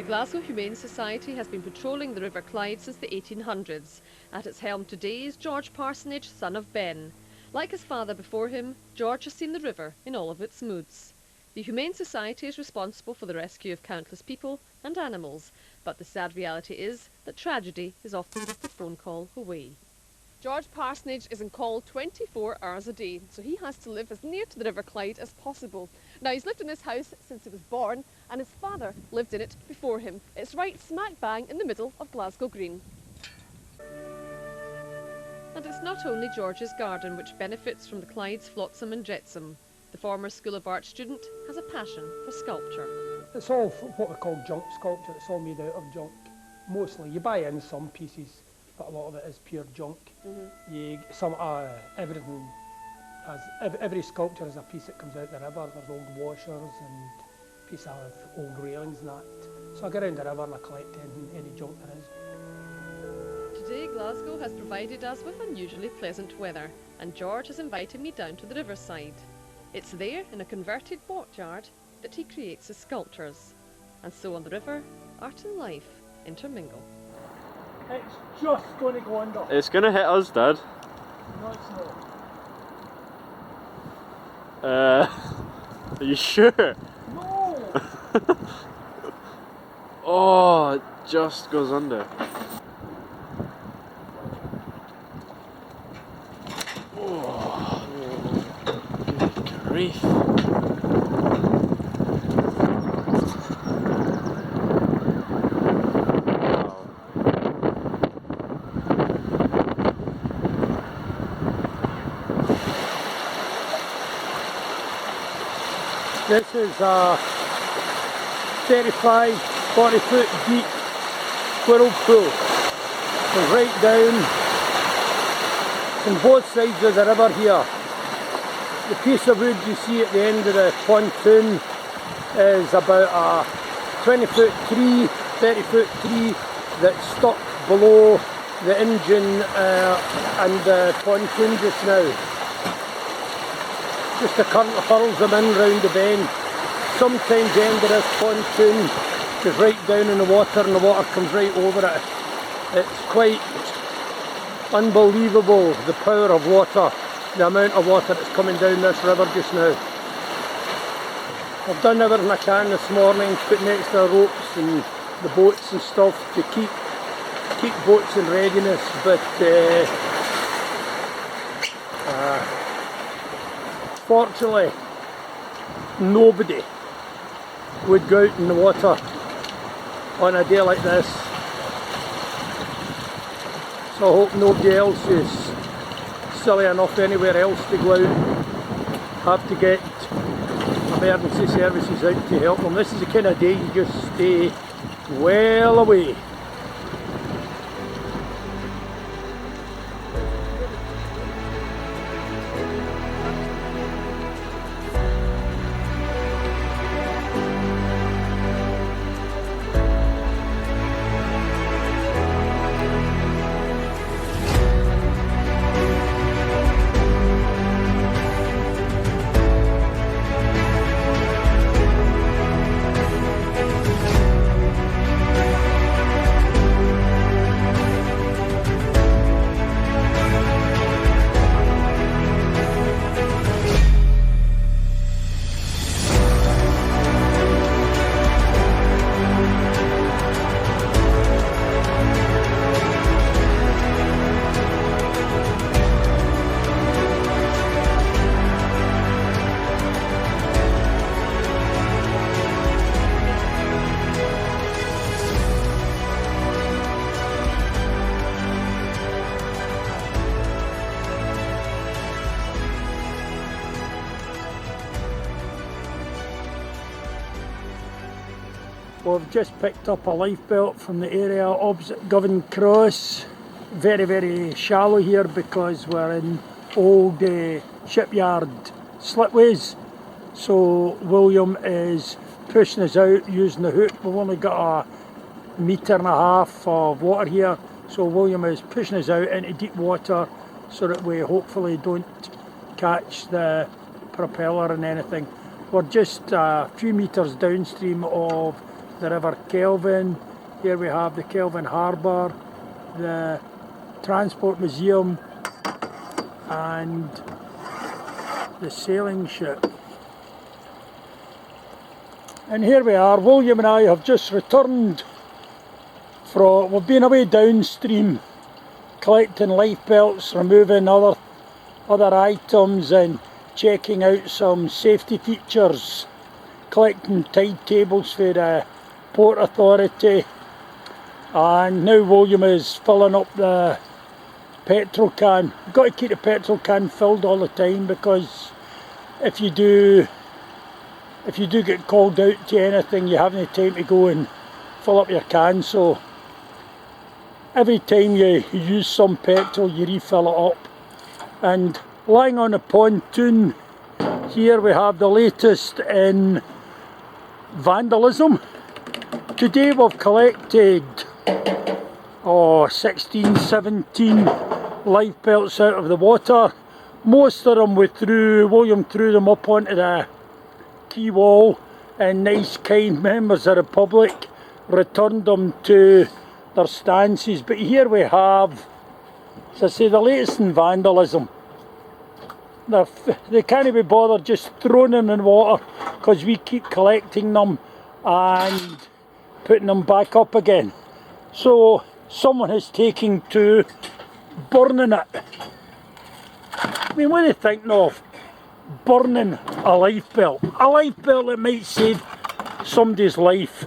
The Glasgow Humane Society has been patrolling the River Clyde since the 1800s. At its helm today is George Parsonage, son of Ben. Like his father before him, George has seen the river in all of its moods. The Humane Society is responsible for the rescue of countless people and animals, but the sad reality is that tragedy is often just a phone call away. George Parsonage is on call 24 hours a day, so he has to live as near to the River Clyde as possible. Now, he's lived in this house since he was born, and his father lived in it before him. It's right smack bang in the middle of Glasgow Green. And it's not only George's garden which benefits from the Clyde's flotsam and jetsam. The former School of Art student has a passion for sculpture. It's all what we call junk sculpture. It's all made out of junk. Mostly, you buy in some pieces, but a lot of it is pure junk. Everything has every sculpture is a piece that comes out the river. There's old washers and pieces of old railings and that. So I go around the river and I collect any junk there is. Today Glasgow has provided us with unusually pleasant weather, and George has invited me down to the riverside. It's there, in a converted boatyard, that he creates his sculptures. And so on the river, art and life intermingle. It's just going to go under. It's going to hit us, Dad. No, it's not. Are you sure? No! Oh, it just goes under. Oh, good grief. This is a 35, 40 foot deep squirrel pool. It's right down on both sides of the river here. The piece of wood you see at the end of the pontoon is about a 20 foot tree, 30 foot tree that's stuck below the engine and the pontoon just now. Just the current hurls them in round the bend. Sometimes the end of this pontoon is right down in the water and the water comes right over it. It's quite unbelievable, the power of water, the amount of water that's coming down this river just now. I've done everything I can this morning, putting extra ropes and the boats and stuff to keep boats in readiness, but fortunately, nobody would go out in the water on a day like this. So I hope nobody else is silly enough anywhere else to go out, have to get emergency services out to help them. This is the kind of day you just stay well away. We've just picked up a lifebelt from the area opposite Govan Cross. Very, very shallow here because we're in old shipyard slipways. So William is pushing us out using the hook. We've only got a metre and a half of water here. So William is pushing us out into deep water so that we hopefully don't catch the propeller and anything. We're just a few metres downstream of the River Kelvin. Here we have the Kelvin Harbour, the Transport Museum and the sailing ship. And here we are, William and I have just returned from, we've been away downstream collecting life belts, removing other items and checking out some safety features, collecting tide tables for the Port Authority, and now William is filling up the petrol can. You've got to keep the petrol can filled all the time, because if you do get called out to anything, you haven't the time to go and fill up your can. So every time you use some petrol, you refill it up. And lying on a pontoon here we have the latest in vandalism. Today we've collected 16, 17 life belts out of the water. Most of them William threw them up onto the quay wall, and nice kind members of the public returned them to their stances. But here we have, as I say, the latest in vandalism. They can't be bothered just throwing them in water, because we keep collecting them and putting them back up again. So someone is taking to burning it. I mean, what are they thinking of? Burning a life belt. A life belt that might save somebody's life.